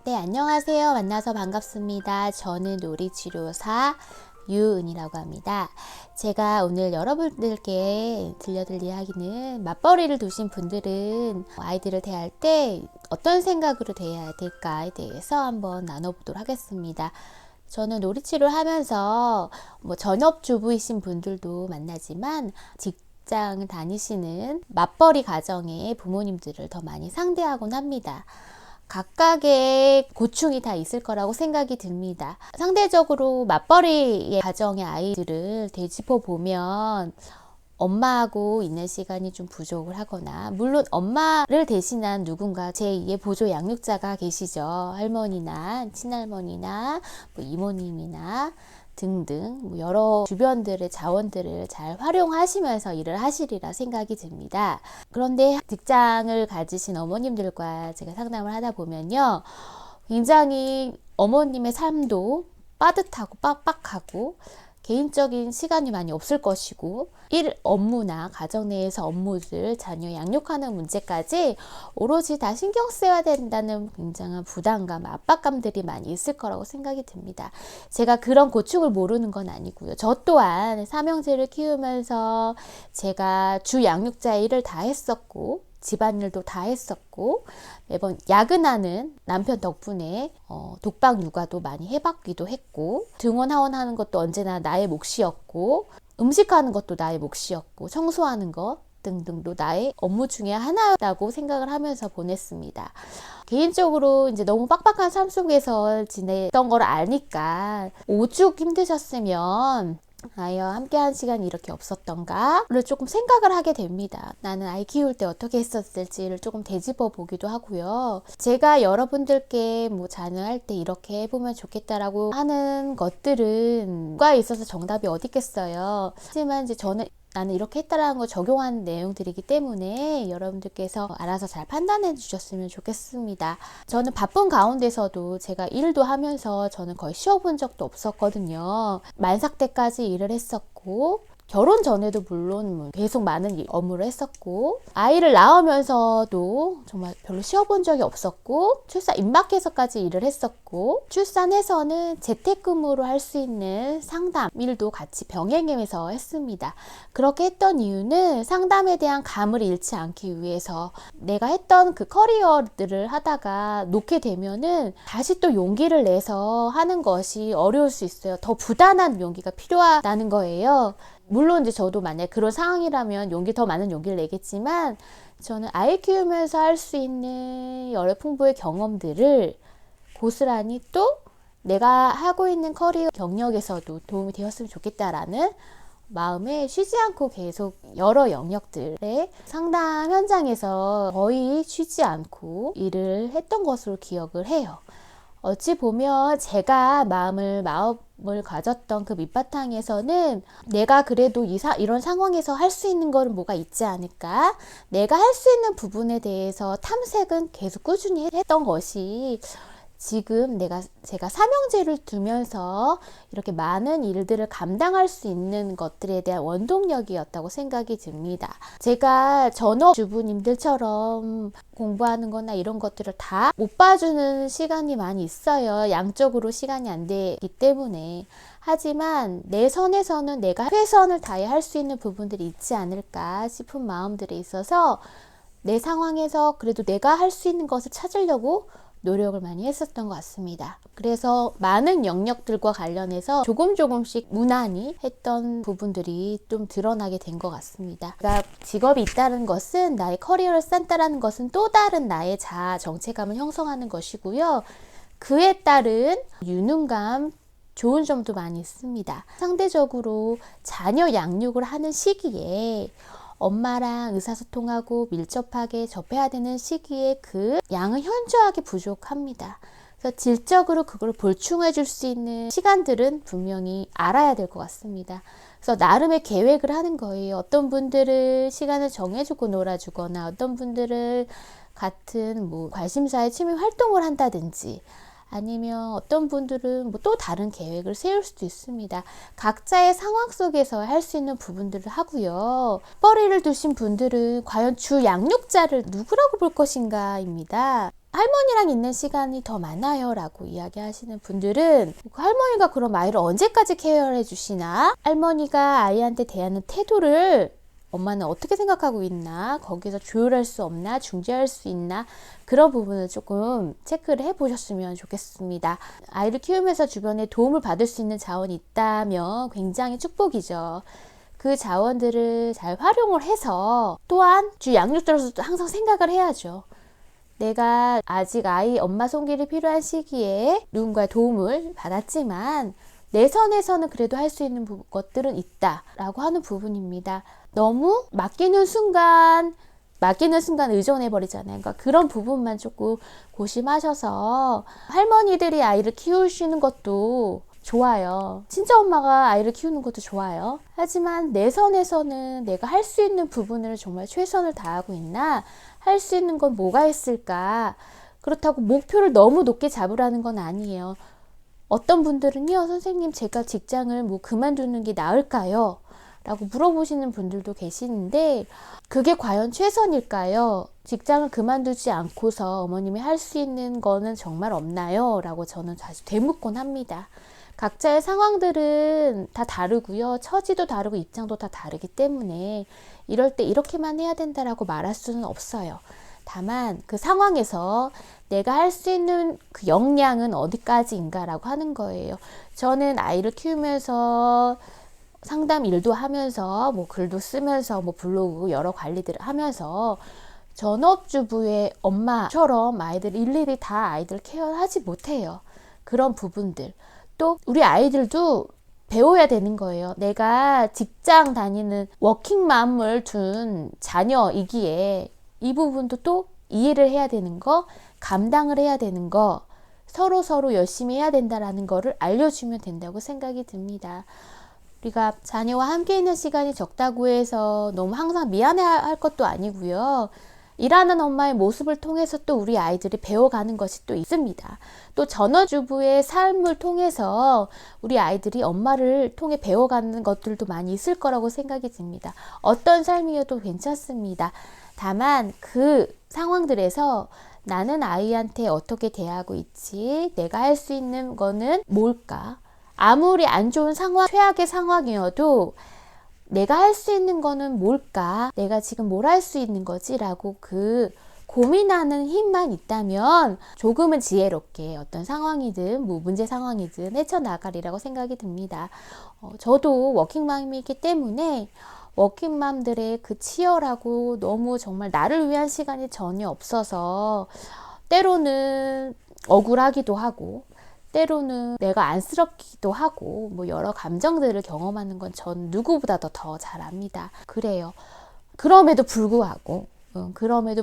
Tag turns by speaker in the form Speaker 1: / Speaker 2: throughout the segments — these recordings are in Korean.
Speaker 1: 네, 안녕하세요. 만나서 반갑습니다. 저는 놀이치료사 유은이라고 합니다. 제가 오늘 여러분들께 들려드릴 이야기는 맞벌이를 두신 분들은 아이들을 대할 때 어떤 생각으로 대해야 될까에 대해서 한번 나눠보도록 하겠습니다. 저는 놀이치료를 하면서 전업주부이신 분들도 만나지만 직장을 다니시는 맞벌이 가정의 부모님들을 더 많이 상대하곤 합니다. 각각의 고충이 다 있을 거라고 생각이 듭니다. 상대적으로 맞벌이의 가정의 아이들을 되짚어 보면 엄마하고 있는 시간이 좀 부족을 하거나, 물론 엄마를 대신한 누군가 제2의 보조 양육자가 계시죠. 할머니나 친할머니나 이모님이나 등등 여러 주변들의 자원들을 잘 활용하시면서 일을 하시리라 생각이 듭니다. 그런데 직장을 가지신 어머님들과 제가 상담을 하다 보면요, 굉장히 어머님의 삶도 빠듯하고 빡빡하고 개인적인 시간이 많이 없을 것이고, 일 업무나 가정 내에서 업무들, 자녀 양육하는 문제까지 오로지 다 신경 써야 된다는 굉장한 부담감, 압박감들이 많이 있을 거라고 생각이 듭니다. 제가 그런 고충을 모르는 건 아니고요. 저 또한 삼형제를 키우면서 제가 주 양육자의 일을 다 했었고, 집안일도 다 했었고, 매번 야근하는 남편 덕분에 독박 육아도 많이 해봤기도 했고, 등원 하원하는 것도 언제나 나의 몫이었고, 음식하는 것도 나의 몫이었고, 청소하는 것 등등도 나의 업무 중에 하나라고 생각을 하면서 보냈습니다. 개인적으로 이제 너무 빡빡한 삶 속에서 지냈던 걸 아니까, 오죽 힘드셨으면 아이와 함께 한 시간이 이렇게 없었던가를 조금 생각을 하게 됩니다. 나는 아이 키울 때 어떻게 했었을지를 조금 되짚어 보기도 하고요. 제가 여러분들께 자녀할 때 이렇게 해보면 좋겠다라고 하는 것들은 과에 있어서 정답이 어디 있겠어요. 하지만 이제 나는 이렇게 했다라는 걸 적용한 내용들이기 때문에 여러분들께서 알아서 잘 판단해 주셨으면 좋겠습니다. 저는 바쁜 가운데서도 제가 일도 하면서 저는 거의 쉬어본 적도 없었거든요. 만삭 때까지 일을 했었고, 결혼 전에도 물론 계속 많은 업무를 했었고, 아이를 낳으면서도 정말 별로 쉬어본 적이 없었고, 출산 임박해서까지 일을 했었고, 출산해서는 재택근무로 할 수 있는 상담 일도 같이 병행해서 했습니다. 그렇게 했던 이유는 상담에 대한 감을 잃지 않기 위해서, 내가 했던 그 커리어들을 하다가 놓게 되면은 다시 또 용기를 내서 하는 것이 어려울 수 있어요. 더 부단한 용기가 필요하다는 거예요. 물론 이제 저도 만약 그런 상황이라면 더 많은 용기를 내겠지만, 저는 아이 키우면서 할 수 있는 여러 풍부의 경험들을 고스란히 또 내가 하고 있는 커리어 경력에서도 도움이 되었으면 좋겠다라는 마음에 쉬지 않고 계속 여러 영역들의 상담 현장에서 거의 쉬지 않고 일을 했던 것으로 기억을 해요. 어찌 보면 제가 마음을 가졌던 그 밑바탕에서는 내가 그래도 이런 상황에서 할 수 있는 건 뭐가 있지 않을까? 내가 할 수 있는 부분에 대해서 탐색은 계속 꾸준히 했던 것이, 지금 제가 삼형제를 두면서 이렇게 많은 일들을 감당할 수 있는 것들에 대한 원동력이었다고 생각이 듭니다. 제가 전업주부님들처럼 공부하는 거나 이런 것들을 다 못 봐주는 시간이 많이 있어요. 양적으로 시간이 안 되기 때문에. 하지만 내 선에서는 내가 최선을 다해 할 수 있는 부분들이 있지 않을까 싶은 마음들이 있어서, 내 상황에서 그래도 내가 할 수 있는 것을 찾으려고 노력을 많이 했었던 것 같습니다. 그래서 많은 영역들과 관련해서 조금씩 무난히 했던 부분들이 좀 드러나게 된 것 같습니다. 그러니까 직업이 있다는 것은, 나의 커리어를 쌓는다는 것은 또 다른 나의 자아 정체감을 형성하는 것이고요. 그에 따른 유능감, 좋은 점도 많이 있습니다. 상대적으로 자녀 양육을 하는 시기에 엄마랑 의사소통하고 밀접하게 접해야 되는 시기에 그 양은 현저하게 부족합니다. 그래서 질적으로 그걸 볼충해 줄 수 있는 시간들은 분명히 알아야 될 것 같습니다. 그래서 나름의 계획을 하는 거예요. 어떤 분들은 시간을 정해주고 놀아주거나, 어떤 분들은 같은 관심사에 취미 활동을 한다든지, 아니면 어떤 분들은 또 다른 계획을 세울 수도 있습니다. 각자의 상황 속에서 할 수 있는 부분들을 하고요. 뻘이를 두신 분들은 과연 주 양육자를 누구라고 볼 것인가입니다. 할머니랑 있는 시간이 더 많아요 라고 이야기하시는 분들은 그 할머니가 그럼 아이를 언제까지 케어를 해주시나? 할머니가 아이한테 대하는 태도를 엄마는 어떻게 생각하고 있나? 거기서 조율할 수 없나? 중재할 수 있나? 그런 부분을 조금 체크를 해보셨으면 좋겠습니다. 아이를 키우면서 주변에 도움을 받을 수 있는 자원이 있다면 굉장히 축복이죠. 그 자원들을 잘 활용을 해서 또한 주 양육자로서도 항상 생각을 해야죠. 내가 아직 아이 엄마 손길이 필요한 시기에 누군가의 도움을 받았지만 내 선에서는 그래도 할 수 있는 것들은 있다 라고 하는 부분입니다. 너무 맡기는 순간 의존해 버리잖아요. 그러니까 그런 부분만 조금 고심하셔서 할머니들이 아이를 키우시는 것도 좋아요. 친정엄마가 아이를 키우는 것도 좋아요. 하지만 내 선에서는 내가 할 수 있는 부분을 정말 최선을 다하고 있나? 할 수 있는 건 뭐가 있을까? 그렇다고 목표를 너무 높게 잡으라는 건 아니에요. 어떤 분들은요, 선생님 제가 직장을 그만두는 게 나을까요? 라고 물어보시는 분들도 계시는데 그게 과연 최선일까요? 직장을 그만두지 않고서 어머님이 할 수 있는 거는 정말 없나요? 라고 저는 다시 되묻곤 합니다. 각자의 상황들은 다 다르고요. 처지도 다르고 입장도 다 다르기 때문에 이럴 때 이렇게만 해야 된다라고 말할 수는 없어요. 다만 그 상황에서 내가 할 수 있는 그 역량은 어디까지인가라고 하는 거예요. 저는 아이를 키우면서 상담 일도 하면서 글도 쓰면서 블로그 여러 관리들을 하면서 전업주부의 엄마처럼 아이들 일일이 다 아이들 케어하지 못해요. 그런 부분들. 또 우리 아이들도 배워야 되는 거예요. 내가 직장 다니는 워킹맘을 둔 자녀이기에 이 부분도 또 이해를 해야 되는 거, 감당을 해야 되는 거, 서로 열심히 해야 된다라는 거를 알려주면 된다고 생각이 듭니다. 우리가 자녀와 함께 있는 시간이 적다고 해서 너무 항상 미안해할 것도 아니고요. 일하는 엄마의 모습을 통해서 또 우리 아이들이 배워가는 것이 또 있습니다. 또 전업주부의 삶을 통해서 우리 아이들이 엄마를 통해 배워가는 것들도 많이 있을 거라고 생각이 듭니다. 어떤 삶이어도 괜찮습니다. 다만 그 상황들에서 나는 아이한테 어떻게 대하고 있지? 내가 할 수 있는 거는 뭘까? 아무리 안 좋은 상황, 최악의 상황이어도 내가 할 수 있는 거는 뭘까? 내가 지금 뭘 할 수 있는 거지? 라고 그 고민하는 힘만 있다면 조금은 지혜롭게 어떤 상황이든 문제 상황이든 헤쳐나가리라고 생각이 듭니다. 저도 워킹맘이기 때문에 워킹맘들의 그 치열하고 너무 정말 나를 위한 시간이 전혀 없어서 때로는 억울하기도 하고 때로는 내가 안쓰럽기도 하고 여러 감정들을 경험하는 건 전 누구보다도 더 잘 압니다. 그래요. 그럼에도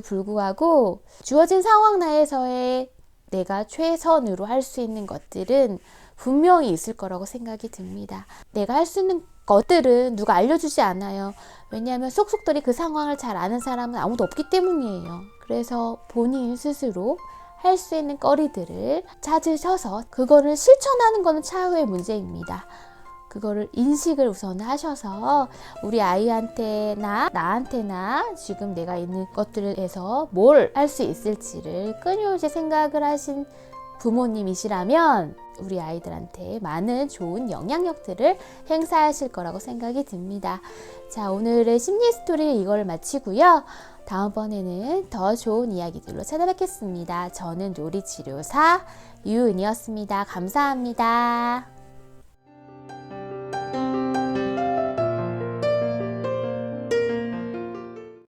Speaker 1: 불구하고 주어진 상황 내에서의 내가 최선으로 할 수 있는 것들은 분명히 있을 거라고 생각이 듭니다. 내가 할 수 있는 것들은 누가 알려주지 않아요. 왜냐하면 속속들이 그 상황을 잘 아는 사람은 아무도 없기 때문이에요. 그래서 본인 스스로 할 수 있는 거리들을 찾으셔서 그거를 실천하는 것은 차후의 문제입니다. 그거를 인식을 우선 하셔서 우리 아이한테나 나한테나 지금 내가 있는 것들에서 뭘 할 수 있을지를 끊임없이 생각을 하신 부모님이시라면 우리 아이들한테 많은 좋은 영향력들을 행사하실 거라고 생각이 듭니다. 자, 오늘의 심리 스토리 이걸 마치고요. 다음번에는 더 좋은 이야기들로 찾아뵙겠습니다. 저는 놀이치료사 유은이었습니다. 감사합니다.